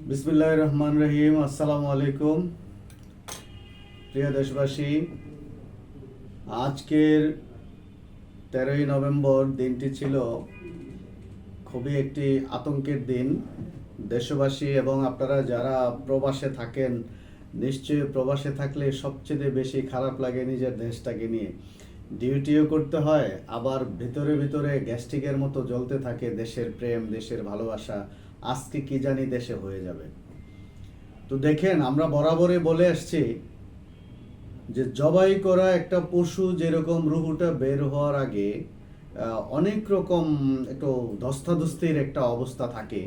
বিসমিল্লাহির রহমানির রহিম। আসসালামু আলাইকুম প্রিয় দেশবাসী, আজকের 13ই নভেম্বর দিনটি ছিল খুবই একটি আতঙ্কের দিন। দেশবাসী এবং আপনারা যারা প্রবাসে থাকেন, নিশ্চয়ই প্রবাসে থাকলে সবচেয়ে বেশি খারাপ লাগে নিজের দেশটাকে নিয়ে। ডিউটিও করতে হয়, আবার ভিতরে ভিতরে গ্যাস্ট্রিকের মতো জ্বলতে থাকে দেশের প্রেম, দেশের ভালোবাসা। আজকে কি জানি দেশে হয়ে যাবে। তো দেখেন, আমরা বরাবরই বলে আসছি যে জবাই করা একটা পশু যেরকম রুহুটা বের হওয়ার আগে অনেক রকম একটু ধস্তাধস্তির একটা অবস্থা থাকে,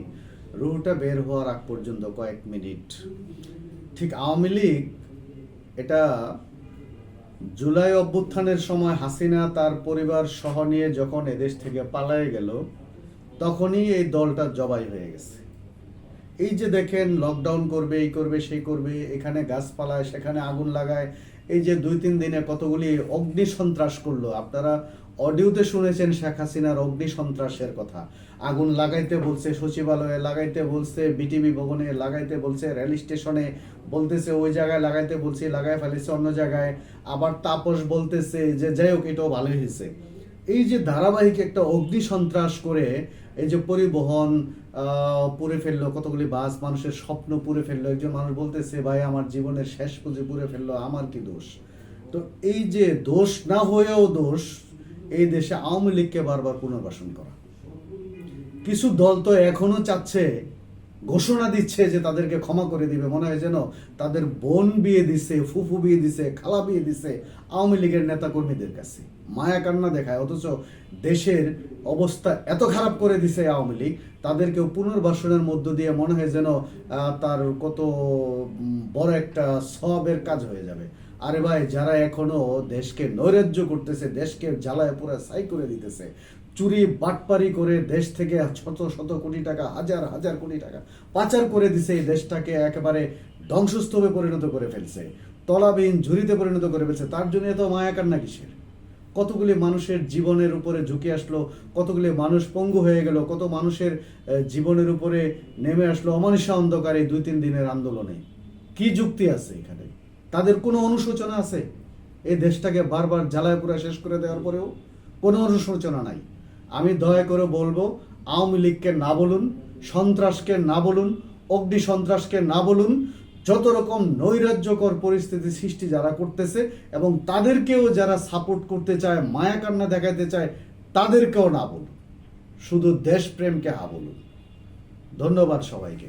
রুহুটা বের হওয়ার আগ পর্যন্ত কয়েক মিনিট। ঠিক আওয়ামী লীগ এটা জুলাই অভ্যুত্থানের সময় হাসিনা তার পরিবার সহ নিয়ে যখন এদেশ থেকে পালায়ে গেল, তখনই এই দলটা জবাই হয়ে গেছে। এই যে দেখেন, লকডাউন করবে, এই করবে, সেই করবে, এখানে গাছ পালায়, সেখানে আগুন লাগায়। এই যে 2-3 দিনে কতগুলি অগ্নি সন্ত্রাস করলো, আপনারা অডিওতে শুনেছেন শেখ হাসিনার অগ্নি সন্ত্রাসের কথা। আগুন লাগাইতে বলছে সচিবালয়ে, লাগাইতে বলছে বিটিভি ভবনে, লাগাইতে বলছে রেল স্টেশনে, বলতেছে ওই জায়গায় লাগাইতে বলছি, লাগাই ফেলেছে অন্য জায়গায়। আবার তাপস বলতেছে যে যাই হোক, এটাও ভালোই হয়েছে। এই যে ধারাবাহিক একটা অগ্নি সন্ত্রাস করে এই যে পরিবহন পুড়ে ফেললো, কতগুলি বাস, মানুষের স্বপ্ন পুড়ে ফেললো। একজন মানুষ বলতেছে ভাই আমার জীবনের শেষ পুঁজি পুড়ে ফেললো, আমার কি দোষ? তো এই যে দোষ না হয়েও দোষ, এই দেশে আওয়ামী লীগকে বারবার পুনর্বাসন করা। কিছু দল তো এখনো চাচ্ছে, ঘোষণা দিচ্ছে যে তাদেরকে ক্ষমা করে দিবে, মনে হয় যেন তাদের বোন বিয়ে দিছে, ফুফু বিয়ে দিছে, খালা বিয়ে দিছে আওয়ামী লীগের নেতা কর্মীদের কাছে। মায়া কান্না দেখায়, অথচ দেশের অবস্থা এত খারাপ করে দিছে আওয়ামী লীগ, তাদেরকেও পুনর্বাসনের মধ্য দিয়ে মনে হয় যেন তার কত বড় একটা সওয়াবের কাজ হয়ে যাবে। আরে ভাই, যারা এখনো দেশকে নৈরাজ্য করতেছে, দেশকে জ্বালায় পুরো ছাই করে দিতেছে, চুরি বাটপারি করে দেশ থেকে শত শত কোটি টাকা, হাজার হাজার কোটি টাকা পাচার করে দিছে, এই দেশটাকে একেবারে ধ্বংসস্তূপে পরিণত করে ফেলছে, তলাবিহীন ঝুড়িতে পরিণত করে ফেলছে। তার জন্য এত মায়া কান্না কিসের? কতগুলি মানুষের জীবনের উপরে ঝুঁকি আসলো, কতগুলি মানুষ পঙ্গু হয়ে গেল, কত মানুষের জীবনের উপরে নেমে আসলো অমানিসা অন্ধকারে 2-3 দিনের আন্দোলনে। কি যুক্তি আছে এখানে? তাদের কোনো অনুশোচনা আছে? এই দেশটাকে বারবার জ্বালায় পুরা শেষ করে দেওয়ার পরেও কোনো অনুশোচনা নাই। আমি দয়া করে বলবো, আওয়ামী লীগকে না বলুন, সন্ত্রাসকে না বলুন, অগ্নি সন্ত্রাসকে না বলুন। যত রকম নৈরাজ্যকর পরিস্থিতি সৃষ্টি যারা করতেছে এবং তাদেরকেও যারা সাপোর্ট করতে চায়, মায়া কান্না দেখাতে চায়, তাদেরকেও না বলুন, শুধু দেশপ্রেমকে হা বলুন। ধন্যবাদ সবাইকে।